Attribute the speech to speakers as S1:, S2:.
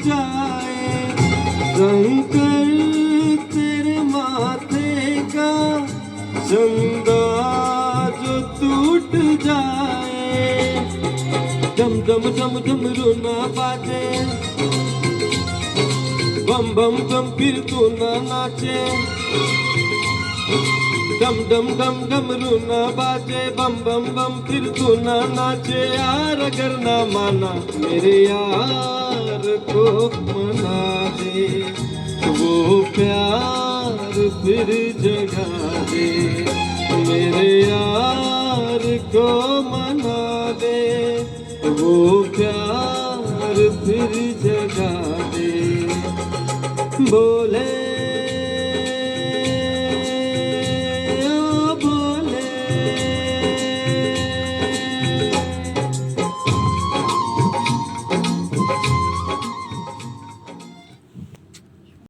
S1: जाए। शंकर तेरे माथे का चंदा जो टूट जाए। डम डम डम डमरू ना बाजे, बम बम बम फिर तू ना नाचे। डम डम डम डमरू ना बाजे, बम बम बम फिर तू ना नाचे। यार अगर ना माना मेरे यार को मना दे, वो प्यार फिर जगा दे। मेरे यार को मना दे, वो प्यार फिर जगा दे। बोले